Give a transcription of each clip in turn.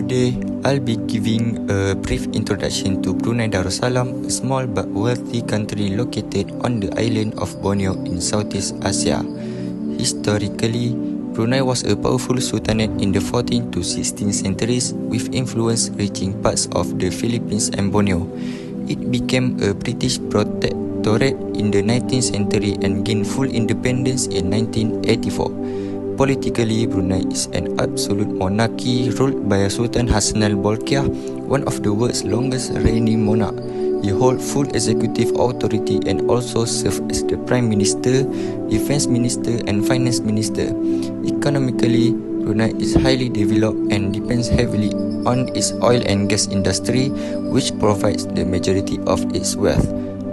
Today, I'll be giving a brief introduction to Brunei Darussalam, a small but wealthy country located on the island of Borneo in Southeast Asia. Historically, Brunei was a powerful sultanate in the 14th to 16th centuries with influence reaching parts of the Philippines and Borneo. It became a British protectorate in the 19th century and gained full independence in 1984. Politically, Brunei is an absolute monarchy ruled by Sultan Hassan al-Bolkiah, one of the world's longest reigning monarch. He holds full executive authority and also serves as the Prime Minister, Defense Minister and Finance Minister. Economically, Brunei is highly developed and depends heavily on its oil and gas industry, which provides the majority of its wealth.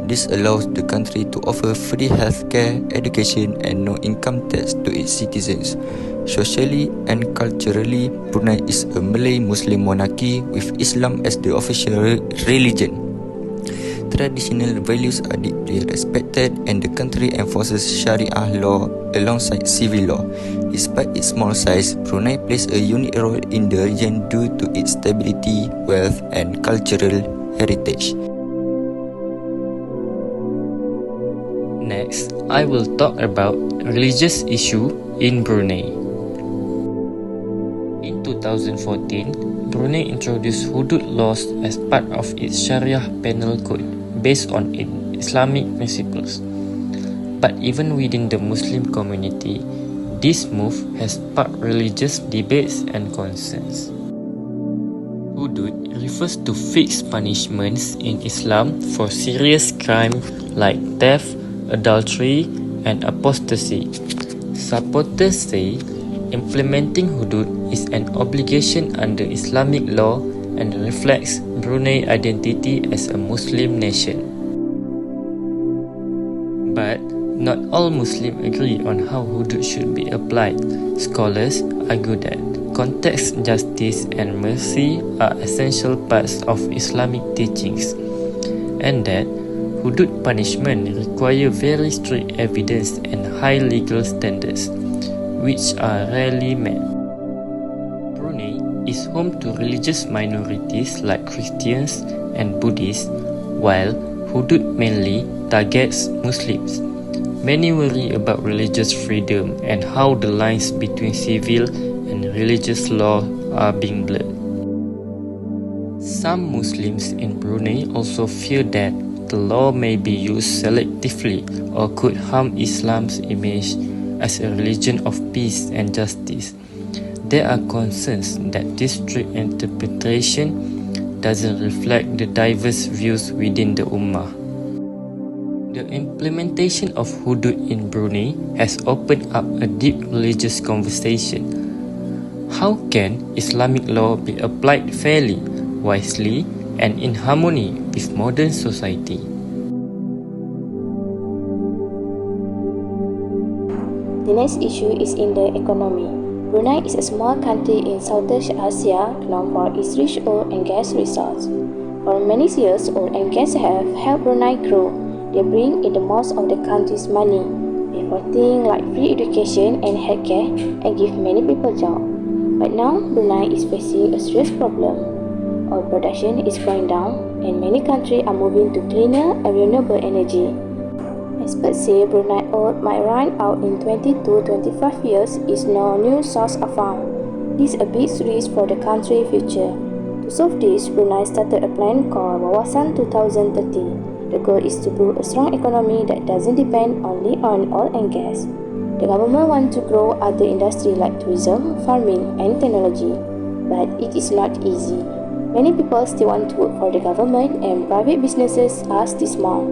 This allows the country to offer free healthcare, education and no income tax to its citizens. Socially and culturally, Brunei is a Malay-Muslim monarchy with Islam as the official religion. Traditional values are deeply respected and the country enforces Sharia law alongside civil law. Despite its small size, Brunei plays a unique role in the region due to its stability, wealth and cultural heritage. Next, I will talk about religious issue in Brunei. In 2014, Brunei introduced hudud laws as part of its Sharia penal code based on Islamic principles. But even within the Muslim community, this move has sparked religious debates and concerns. Hudud refers to fixed punishments in Islam for serious crime like theft, adultery and apostasy. Supporters say implementing hudud is an obligation under Islamic law and reflects Brunei identity as a Muslim nation. But not all Muslims agree on how hudud should be applied. Scholars argue that context, justice and mercy are essential parts of Islamic teachings, and that hudud punishment require very strict evidence and high legal standards, which are rarely met. Brunei is home to religious minorities like Christians and Buddhists, while hudud mainly targets Muslims. Many worry about religious freedom and how the lines between civil and religious law are being blurred. Some Muslims in Brunei also fear that the law may be used selectively or could harm Islam's image as a religion of peace and justice. There are concerns that this strict interpretation doesn't reflect the diverse views within the Ummah. The implementation of hudud in Brunei has opened up a deep religious conversation. How can Islamic law be applied fairly, wisely, and in harmony with modern society? The next issue is in the economy. Brunei is a small country in Southeast Asia known for its rich oil and gas resources. For many years, oil and gas have helped Brunei grow. They bring in the most of the country's money, pay for things like free education and healthcare, and give many people jobs. But now, Brunei is facing a serious problem. Oil production is going down and many countries are moving to cleaner and renewable energy. Experts say Brunei oil might run out in 20 to 25 years if no new source are found. This is a big risk for the country's future. To solve this, Brunei started a plan called Wawasan 2030. The goal is to build a strong economy that doesn't depend only on oil and gas. The government wants to grow other industries like tourism, farming and technology, but it is not easy. Many people still want to work for the government and private businesses are still small.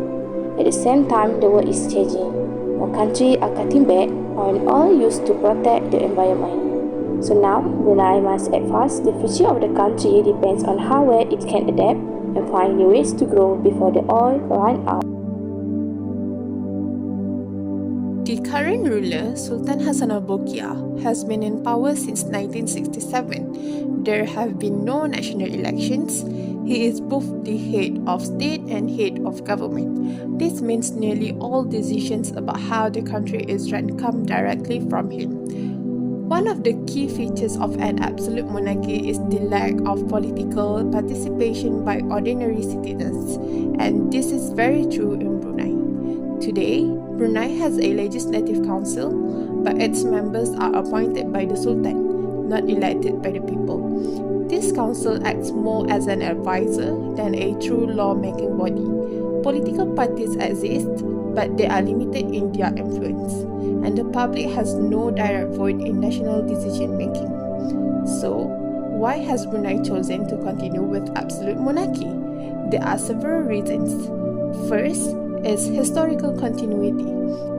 At the same time, the world is changing. More countries are cutting back on oil used to protect the environment. So now, Brunei must act fast. The future of the country depends on how well it can adapt and find new ways to grow before the oil runs out. The current ruler, Sultan Hassan al-Bolkiah, has been in power since 1967. There have been no national elections. He is both the head of state and head of government. This means nearly all decisions about how the country is run come directly from him. One of the key features of an absolute monarchy is the lack of political participation by ordinary citizens, and this is very true in Brunei. Today, Brunei has a legislative council, but its members are appointed by the Sultan, not elected by the people. This council acts more as an advisor than a true law-making body. Political parties exist, but they are limited in their influence, and the public has no direct vote in national decision-making. So, why has Brunei chosen to continue with absolute monarchy? There are several reasons. First is historical continuity.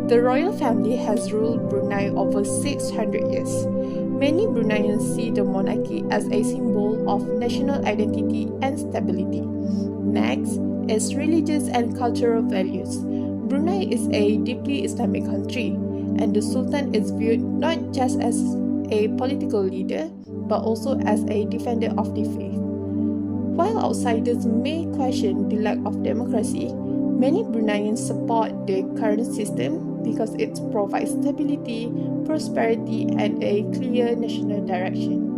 The royal family has ruled Brunei over 600 years. Many Bruneians see the monarchy as a symbol of national identity and stability. Next is religious and cultural values. Brunei is a deeply Islamic country, and the Sultan is viewed not just as a political leader, but also as a defender of the faith. While outsiders may question the lack of democracy, many Bruneians support the current system because it provides stability, prosperity, and a clear national direction.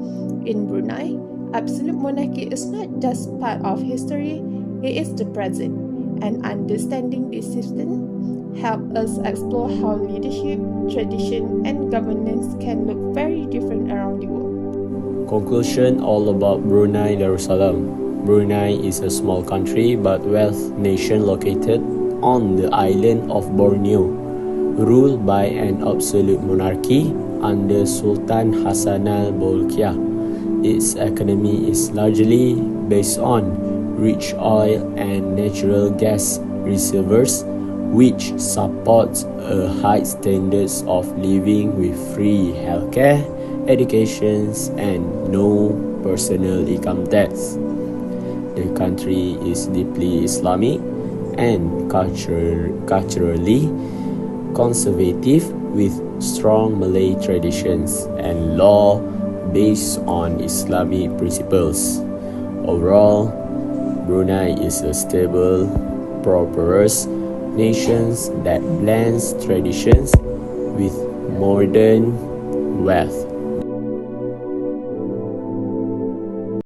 In Brunei, absolute monarchy is not just part of history, it is the present, and understanding this system helps us explore how leadership, tradition, and governance can look very different around the world. Conclusion all about Brunei Darussalam. Brunei is a small country but wealth nation located on the island of Borneo, ruled by an absolute monarchy under Sultan Hassan al-Bolkiah. Its economy is largely based on rich oil and natural gas reservoirs, which supports a high standards of living with free healthcare, education, and no personal income tax. The country is deeply Islamic and culturally conservative with strong Malay traditions and law based on Islamic principles. Overall, Brunei is a stable, prosperous nation that blends traditions with modern wealth.